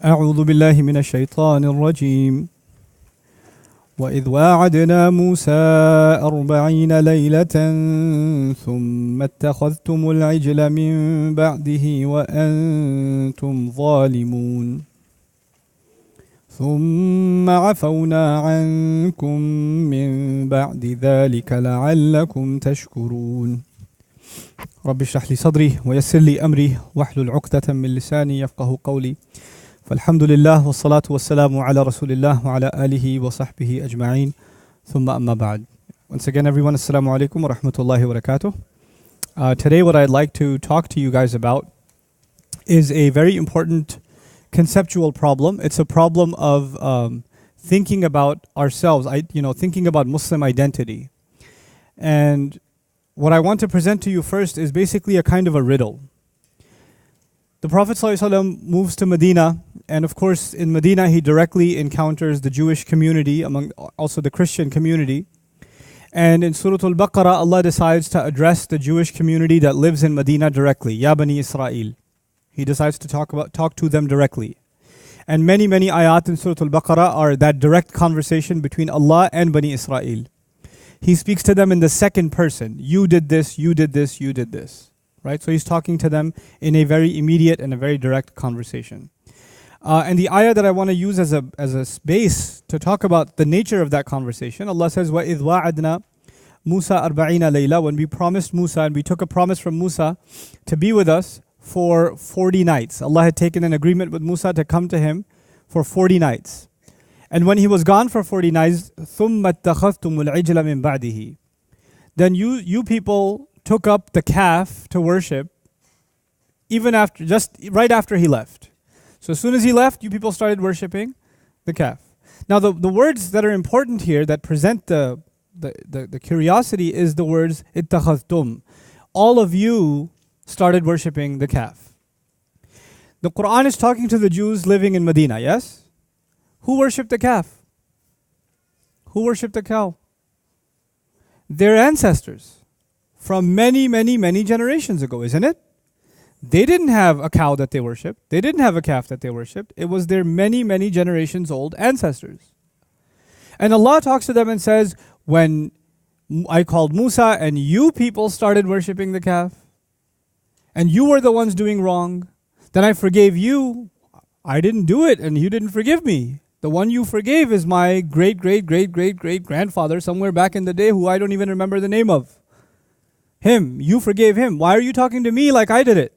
أعوذ بالله من الشيطان الرجيم وإذ واعدنا موسى 40 ليلة ثم اتخذتم العجل من بعده وأنتم ظالمون ثم عفونا عنكم من بعد ذلك لعلكم تشكرون رب اشرح لي صدري ويسر لي أمري واحلل عقدة من لساني يفقه قولي فالحمد لله والصلاة والسلام على رسول الله وعلى آله وصحبه أجمعين ثم أما بعد. Once again everyone, assalamu alaikum wa rahmatullahi wa barakatuh. Today what I'd like to talk to you guys about is a very important conceptual problem. It's a problem of thinking about ourselves, thinking about Muslim identity. And what I want to present to you first is basically a kind of a riddle. The Prophet ﷺ moves to Medina, and of course in Medina he directly encounters the Jewish community, among also the Christian community. And in Surah Al-Baqarah, Allah decides to address the Jewish community that lives in Medina directly. Ya Bani Israel. He decides to talk to them directly. And many ayat in Surah Al-Baqarah are that direct conversation between Allah and Bani Israel. He speaks to them in the second person. You did this, you did this, you did this. Right? So he's talking to them in a very immediate and a very direct conversation. And the ayah that I want to use as a base to talk about the nature of that conversation, Allah says, وَإِذْ وَعَدْنَا مُوسَى 40 لَيْلَةً. When we promised Musa, and we took a promise from Musa to be with us for 40 nights. Allah had taken an agreement with Musa to come to him for 40 nights. And when he was gone for 40 nights, ثُمَّ اتَّخَذْتُمُ الْعِجْلَ مِنْ بَعْدِهِ. Then you people took up the calf to worship even after, just right after he left. So as soon as he left, you people started worshiping the calf. Now the words that are important here that present the curiosity is the words ittakhadhtum. All of you started worshiping the calf. The Quran is talking to the Jews living in Medina, yes? Who worshipped the calf? Who worshipped the cow? Their ancestors. From many generations ago, isn't it? They didn't have a cow that they worshipped. They didn't have a calf that they worshipped. It was their many generations old ancestors. And Allah talks to them and says, when I called Musa and you people started worshipping the calf, and you were the ones doing wrong, then I forgave you. I didn't do it and you didn't forgive me. The one you forgave is my great grandfather somewhere back in the day who I don't even remember the name of. Him, you forgave him. Why are you talking to me like I did it?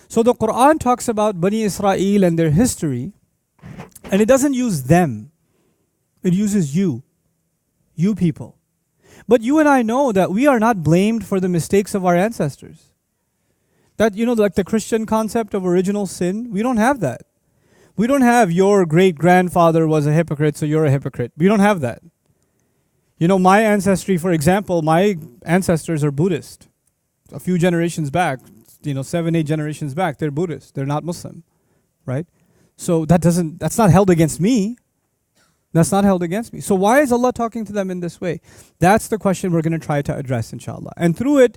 So the Quran talks about Bani Israel and their history, and it doesn't use them. It uses you people. But you and I know that we are not blamed for the mistakes of our ancestors. That, like the Christian concept of original sin, we don't have that. We don't have your great-grandfather was a hypocrite, so you're a hypocrite. We don't have that. My ancestry, for example, my ancestors are Buddhist. A few generations back, 7-8 generations back, they're Buddhist. They're not Muslim, right? So that's not held against me. That's not held against me. So why is Allah talking to them in this way? That's the question we're going to try to address, inshallah. And through it,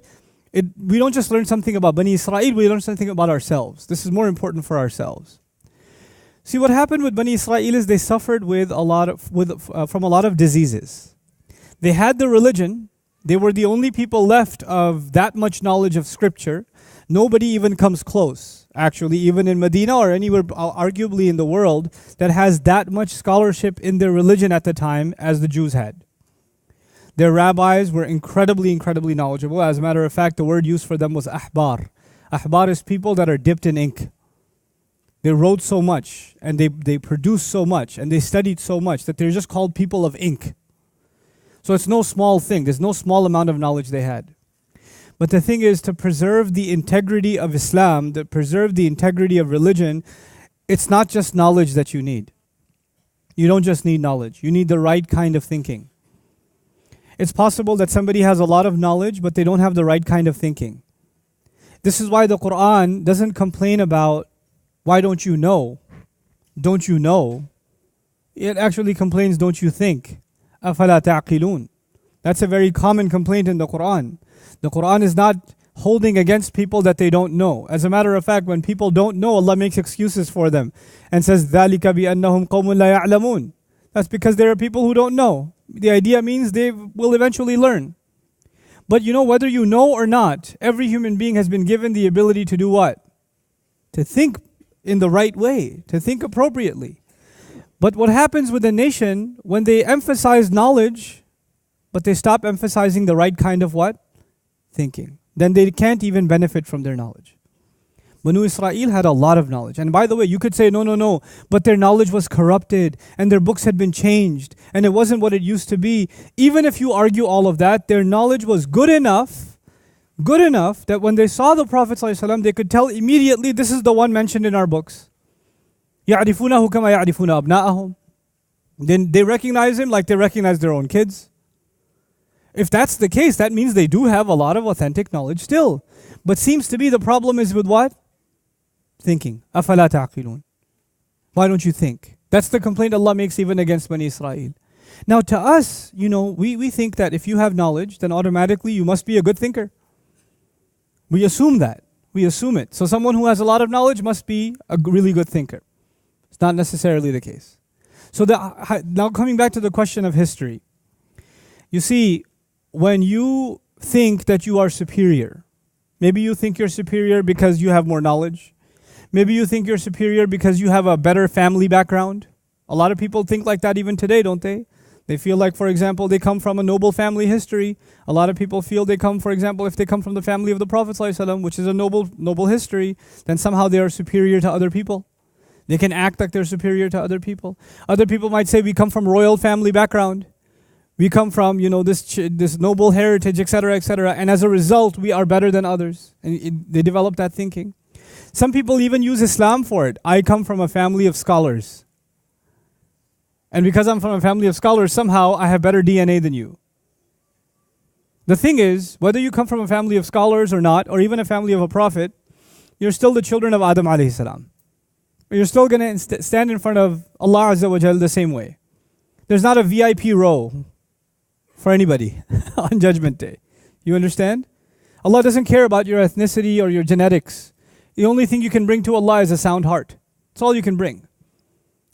we don't just learn something about Bani Israel, we learn something about ourselves. This is more important for ourselves. See, what happened with Bani Israel is they suffered from a lot of diseases. They had the religion. They were the only people left of that much knowledge of scripture. Nobody even comes close, actually, even in Medina or anywhere arguably in the world that has that much scholarship in their religion at the time as the Jews had. Their rabbis were incredibly knowledgeable. As a matter of fact, the word used for them was ahbar. Ahbar is people that are dipped in ink. They wrote so much and they produced so much and they studied so much that they're just called people of ink. So it's no small thing. There's no small amount of knowledge they had. But the thing is, to preserve the integrity of Islam, to preserve the integrity of religion, it's not just knowledge that you need. You don't just need knowledge. You need the right kind of thinking. It's possible that somebody has a lot of knowledge, but they don't have the right kind of thinking. This is why the Quran doesn't complain about, why don't you know? Don't you know? It actually complains, don't you think? أَفَلَا تَعْقِلُونَ. That's a very common complaint in the Quran. The Quran is not holding against people that they don't know. As a matter of fact, when people don't know, Allah makes excuses for them and says, ذَلِكَ بِأَنَّهُمْ قَوْمٌ لَا يَعْلَمُونَ. That's because there are people who don't know. The idea means they will eventually learn. But you know, whether you know or not, every human being has been given the ability to do what? To think in the right way, to think appropriately. But what happens with a nation when they emphasize knowledge, but they stop emphasizing the right kind of what? Thinking. Then they can't even benefit from their knowledge. Banu Israel had a lot of knowledge. And by the way, you could say, no, but their knowledge was corrupted and their books had been changed and it wasn't what it used to be. Even if you argue all of that, their knowledge was good enough that when they saw the Prophet ﷺ, they could tell immediately, this is the one mentioned in our books. يَعْرِفُونَهُ كَمَا يَعْرِفُونَ أَبْنَاءَهُم. Then they recognize him like they recognize their own kids. If that's the case, that means they do have a lot of authentic knowledge still. But seems to be the problem is with what? Thinking. أَفَلَا تَعْقِلُونَ. Why don't you think? That's the complaint Allah makes even against Bani Israel. Now to us, we think that if you have knowledge, then automatically you must be a good thinker. We assume that. We assume it. So someone who has a lot of knowledge must be a really good thinker. It's not necessarily the case. So now coming back to the question of history. You see, when you think that you are superior, maybe you think you're superior because you have more knowledge. Maybe you think you're superior because you have a better family background. A lot of people think like that even today, don't they? They feel like, for example, they come from a noble family history. A lot of people feel they come, for example, if they come from the family of the Prophet ﷺ, which is a noble history, then somehow they are superior to other people. They can act like they're superior to other people. Other people might say we come from royal family background. We come from, this noble heritage, etc., etc. And as a result, we are better than others. And they develop that thinking. Some people even use Islam for it. I come from a family of scholars. And because I'm from a family of scholars, somehow I have better DNA than you. The thing is, whether you come from a family of scholars or not, or even a family of a prophet, you're still the children of Adam alayhi salam. You're still going to stand in front of Allah Azza wa Jal the same way. There's not a VIP row for anybody on Judgment Day. You understand? Allah doesn't care about your ethnicity or your genetics. The only thing you can bring to Allah is a sound heart. That's all you can bring.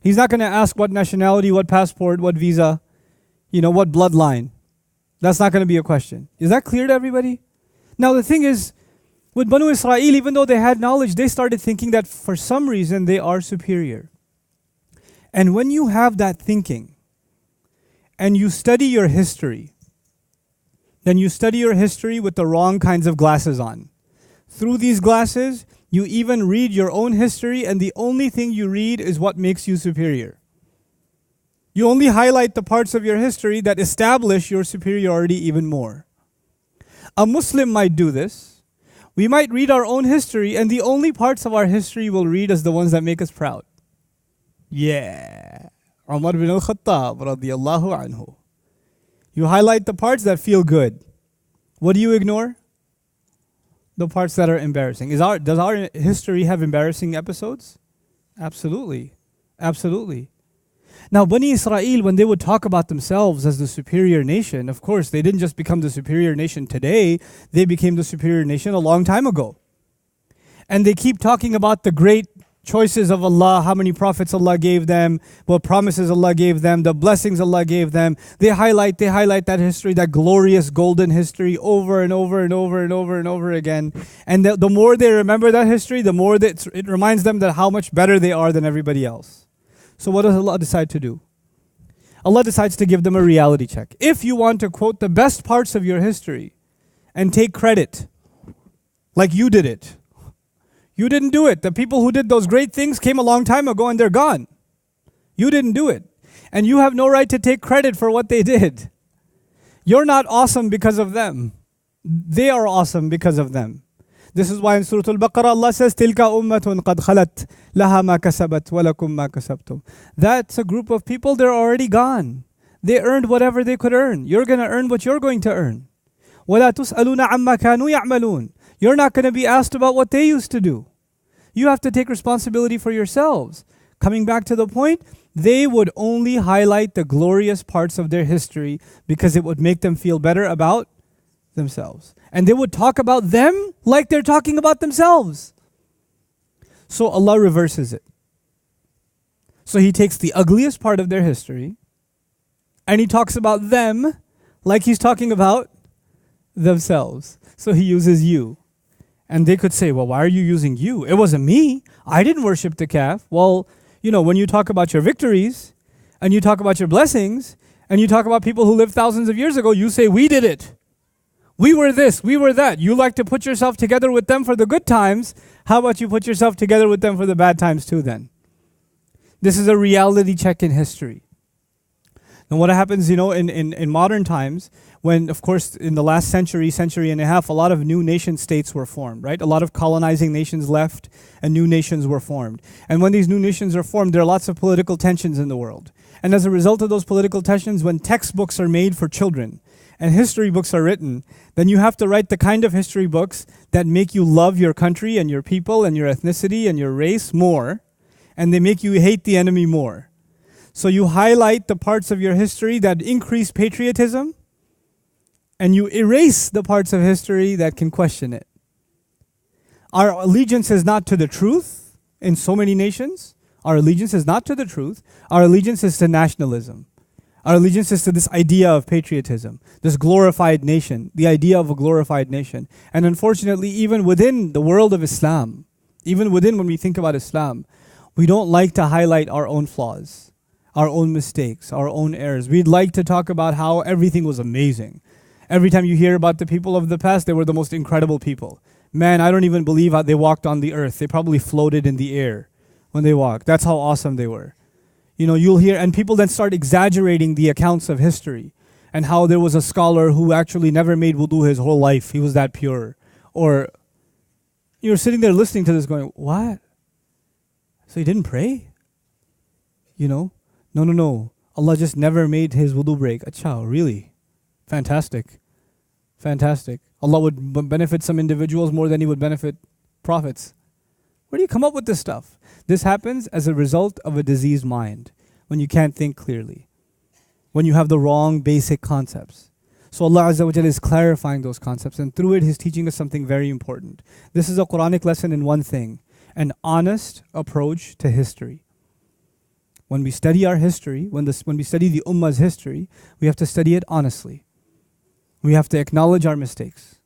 He's not going to ask what nationality, what passport, what visa, what bloodline. That's not going to be a question. Is that clear to everybody? Now the thing is, with Banu Israel, even though they had knowledge, they started thinking that for some reason they are superior. And when you have that thinking, and you study your history, then you study your history with the wrong kinds of glasses on. Through these glasses, you even read your own history, and the only thing you read is what makes you superior. You only highlight the parts of your history that establish your superiority even more. A Muslim might do this. We might read our own history, and the only parts of our history we'll read as the ones that make us proud. Yeah. Umar bin al-Khattab radiyallahu anhu. You highlight the parts that feel good. What do you ignore? The parts that are embarrassing. Does our history have embarrassing episodes? Absolutely. Absolutely. Now, Bani Israel, when they would talk about themselves as the superior nation, of course, they didn't just become the superior nation today. They became the superior nation a long time ago. And they keep talking about the great choices of Allah, how many prophets Allah gave them, what promises Allah gave them, the blessings Allah gave them. They highlight that history, that glorious golden history over and over and over and over and over again. And the more they remember that history, the more that it reminds them that how much better they are than everybody else. So what does Allah decide to do? Allah decides to give them a reality check. If you want to quote the best parts of your history and take credit, like you did it, you didn't do it. The people who did those great things came a long time ago and they're gone. You didn't do it. And you have no right to take credit for what they did. You're not awesome because of them. They are awesome because of them. This is why in Surah Al-Baqarah Allah says, تِلْكَ أُمَّةٌ قَدْ خَلَتْ لَهَا مَا كَسَبَتْ وَلَكُمْ مَا كَسَبْتُمْ. That's a group of people, they're already gone. They earned whatever they could earn. You're going to earn what you're going to earn. وَلَا تُسْأَلُونَ عَمَّا كَانُوا يَعْمَلُونَ. You're not going to be asked about what they used to do. You have to take responsibility for yourselves. Coming back to the point, they would only highlight the glorious parts of their history because it would make them feel better about themselves. And they would talk about them like they're talking about themselves. So Allah reverses it. So He takes the ugliest part of their history and He talks about them like He's talking about themselves. So He uses you. And they could say, well, why are you using you? It wasn't me. I didn't worship the calf. Well, when you talk about your victories and you talk about your blessings and you talk about people who lived thousands of years ago, you say, we did it. We were this, we were that. You like to put yourself together with them for the good times. How about you put yourself together with them for the bad times too then? This is a reality check in history. And what happens, in modern times, when, of course, in the last century and a half, a lot of new nation states were formed, right? A lot of colonizing nations left and new nations were formed. And when these new nations are formed, there are lots of political tensions in the world. And as a result of those political tensions, when textbooks are made for children and history books are written, then you have to write the kind of history books that make you love your country and your people and your ethnicity and your race more, and they make you hate the enemy more. So you highlight the parts of your history that increase patriotism, and you erase the parts of history that can question it. Our allegiance is not to the truth in so many nations. Our allegiance is not to the truth. Our allegiance is to nationalism. Our allegiance is to this idea of patriotism, this glorified nation, the idea of a glorified nation. And unfortunately, even within the world of Islam, even within when we think about Islam, we don't like to highlight our own flaws, our own mistakes, our own errors. We'd like to talk about how everything was amazing. Every time you hear about the people of the past, they were the most incredible people. Man, I don't even believe how they walked on the earth. They probably floated in the air when they walked. That's how awesome they were. You'll hear, and people then start exaggerating the accounts of history and how there was a scholar who actually never made wudu his whole life. He was that pure. Or you're sitting there listening to this going, what? So he didn't pray? No. Allah just never made his wudu break. Acha, really? Fantastic. Allah would benefit some individuals more than He would benefit prophets. Where do you come up with this stuff? This happens as a result of a diseased mind, when you can't think clearly, when you have the wrong basic concepts. So Allah Azza wa Jalla is clarifying those concepts, and through it He's teaching us something very important. This is a Quranic lesson in one thing, an honest approach to history. When we study our history, when we study the Ummah's history, we have to study it honestly. We have to acknowledge our mistakes.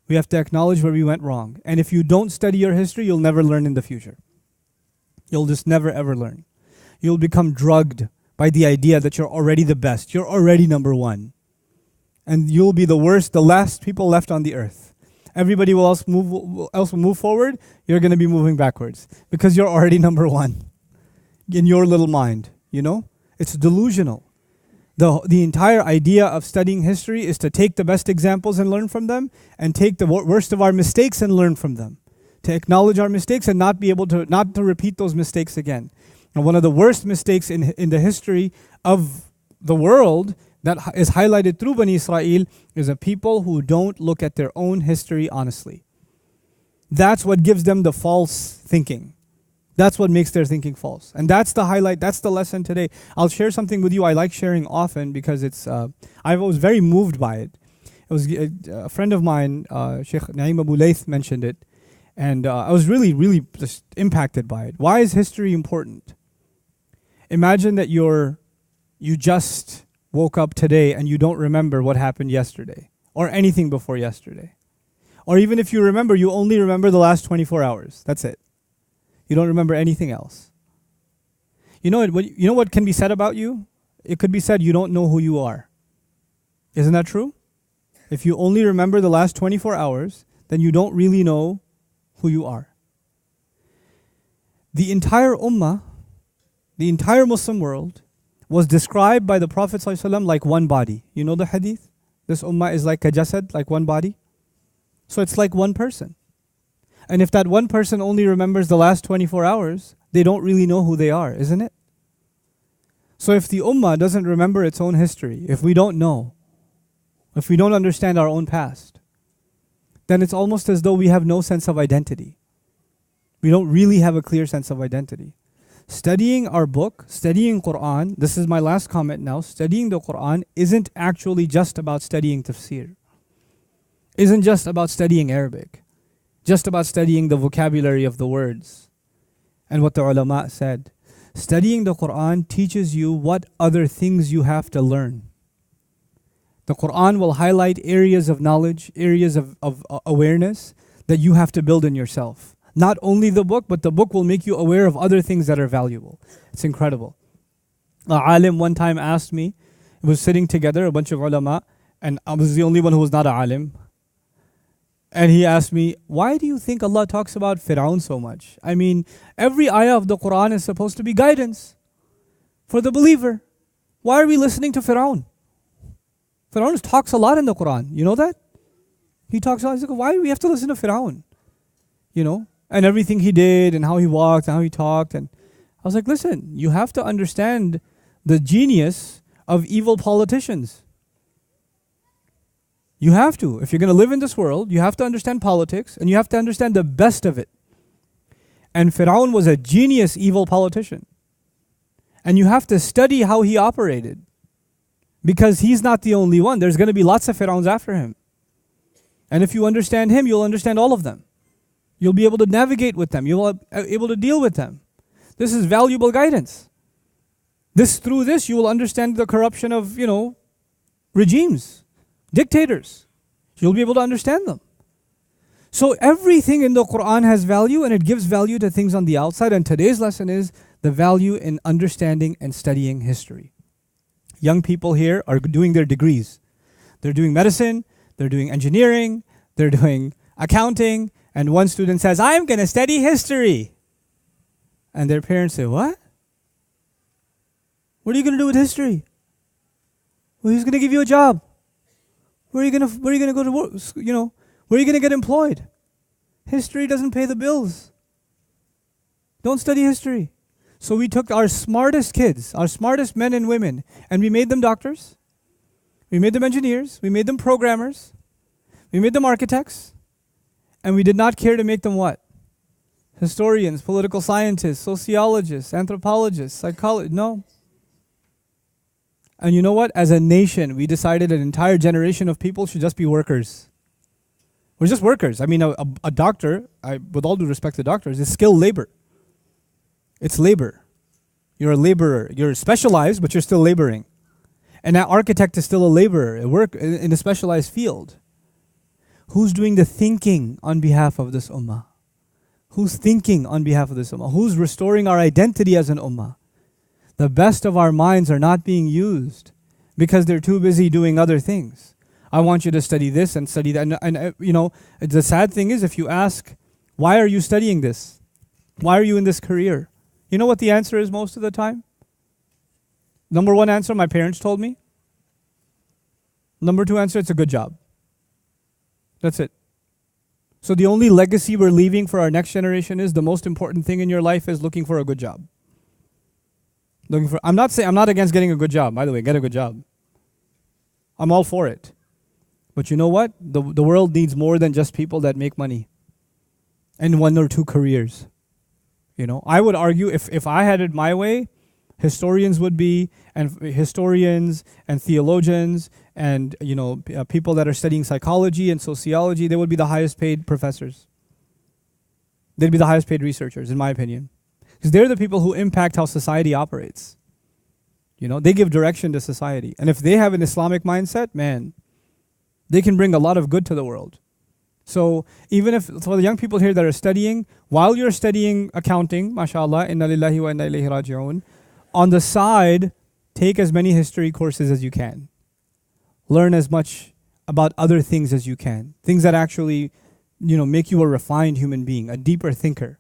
We have to acknowledge where we went wrong. And if you don't study your history, you'll never learn in the future. You'll just never ever learn. You'll become drugged by the idea that you're already the best. You're already number one. And you'll be the worst, the last people left on the earth. Everybody else will move forward. You're going to be moving backwards because you're already number one in your little mind. It's delusional. The entire idea of studying history is to take the best examples and learn from them, and take the worst of our mistakes and learn from them. To acknowledge our mistakes and not to repeat those mistakes again. And one of the worst mistakes in the history of the world that is highlighted through Bani Israel is a people who don't look at their own history honestly. That's what gives them the false thinking. That's what makes their thinking false. And that's the highlight, that's the lesson today. I'll share something with you I like sharing often because I was very moved by it. It was a friend of mine, Sheikh Naeem Abu Layth, mentioned it. And I was really, really just impacted by it. Why is history important? Imagine that you just woke up today and you don't remember what happened yesterday or anything before yesterday. Or even if you remember, you only remember the last 24 hours. That's it. You don't remember anything else. You know what can be said about you? It could be said you don't know who you are. Isn't that true? If you only remember the last 24 hours, then you don't really know who you are. The entire ummah, the entire Muslim world, was described by the Prophet ﷺ like one body. You know the hadith? This ummah is like a jasad, like one body. So it's like one person. And if that one person only remembers the last 24 hours, they don't really know who they are, isn't it? So if the ummah doesn't remember its own history, if we don't know, if we don't understand our own past, then it's almost as though we have no sense of identity. We don't really have a clear sense of identity. Studying our book, studying Quran, this is my last comment now, studying the Quran isn't actually just about studying tafsir. isn't just about studying Arabic, just about studying the vocabulary of the words and what the ulama said. Studying the Quran teaches you what other things you have to learn. The Quran will highlight areas of knowledge, areas of awareness that you have to build in yourself. Not only the book, but the book will make you aware of other things that are valuable. It's incredible. A alim one time asked me, it was sitting together, a bunch of ulama, and I was the only one who was not a alim. And he asked me, why do you think Allah talks about Fir'aun so much? I mean, every ayah of the Quran is supposed to be guidance for the believer. Why are we listening to Fir'aun? Fir'aun talks a lot in the Quran. You know that? He talks a lot. He's like, why do we have to listen to Fir'aun? You know? And everything he did and how he walked and how he talked. And I was like, listen, you have to understand the genius of evil politicians. You have to. If you're going to live in this world, you have to understand politics and you have to understand the best of it. And Fir'aun was a genius evil politician. And you have to study how he operated. Because he's not the only one. There's going to be lots of Fir'auns after him. And if you understand him, you'll understand all of them. You'll be able to navigate with them. You'll be able to deal with them. This is valuable guidance. Through this, you will understand the corruption of, regimes, dictators. You'll be able to understand them. So everything in the Quran has value and it gives value to things on the outside. And today's lesson is the value in understanding and studying history. Young people here are doing their degrees. They're doing medicine, they're doing engineering, they're doing accounting, and one student says, I'm going to study history. And their parents say, what? What are you going to do with history? Well, who's going to give you a job? Where are you going to go to work? Where are you going to get employed? History doesn't pay the bills. Don't study history. So we took our smartest kids, our smartest men and women, and we made them doctors. We made them engineers. We made them programmers. We made them architects. And we did not care to make them what? Historians, political scientists, sociologists, anthropologists, psychologists. No. And you know what? As a nation, we decided an entire generation of people should just be workers. We're just workers. I mean, a doctor, with all due respect to doctors, is skilled labor. It's labor. You're a laborer. You're specialized, but you're still laboring. And an architect is still a laborer, a work in a specialized field. Who's doing the thinking on behalf of this ummah? Who's thinking on behalf of this ummah? Who's restoring our identity as an ummah? The best of our minds are not being used because they're too busy doing other things. I want you to study this and study that. And the sad thing is if you ask, why are you studying this? Why are you in this career? You know what the answer is most of the time? Number one answer, my parents told me. Number two answer, it's a good job. That's it. So the only legacy we're leaving for our next generation is the most important thing in your life is looking for a good job. I'm not against getting a good job. By the way, get a good job. I'm all for it. But you know what? The world needs more than just people that make money and one or two careers. I would argue if I had it my way, historians would be, and historians and theologians and people that are studying psychology and sociology, they would be the highest paid professors. They'd be the highest paid researchers, in my opinion. Because they're the people who impact how society operates. They give direction to society. And if they have an Islamic mindset, man, they can bring a lot of good to the world. So even if, for the young people here that are studying, while you're studying accounting, mashallah, inna lillahi wa inna ilayhi raji'un, on the side, take as many history courses as you can. Learn as much about other things as you can. Things that actually, make you a refined human being, a deeper thinker.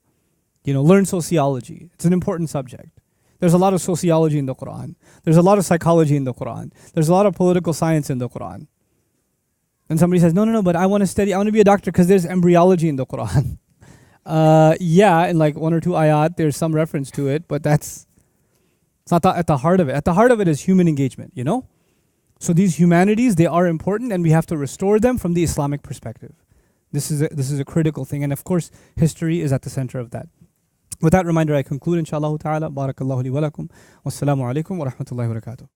Learn sociology. It's an important subject. There's a lot of sociology in the Quran. There's a lot of psychology in the Quran. There's a lot of political science in the Quran. And somebody says, no, but I want to be a doctor because there's embryology in the Quran. In like one or two ayat, there's some reference to it, but it's not at the heart of it. At the heart of it is human engagement, So these humanities, they are important and we have to restore them from the Islamic perspective. This is a critical thing. And of course, history is at the center of that. With that reminder, I conclude, inshallah ta'ala. Barakallahu li wa lakum. Wassalamu alaikum wa rahmatullahi wa barakatuh.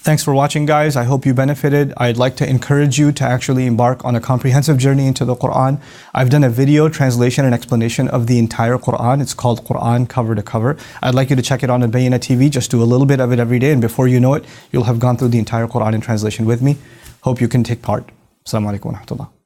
Thanks for watching, guys. I hope you benefited. I'd like to encourage you to actually embark on a comprehensive journey into the Quran. I've done a video translation and explanation of the entire Quran. It's called Quran Cover to Cover. I'd like you to check it on Al-Bayyinah TV. Just do a little bit of it every day, and before you know it, you'll have gone through the entire Quran in translation with me. Hope you can take part. Assalamu alaikum wa rahmatullah.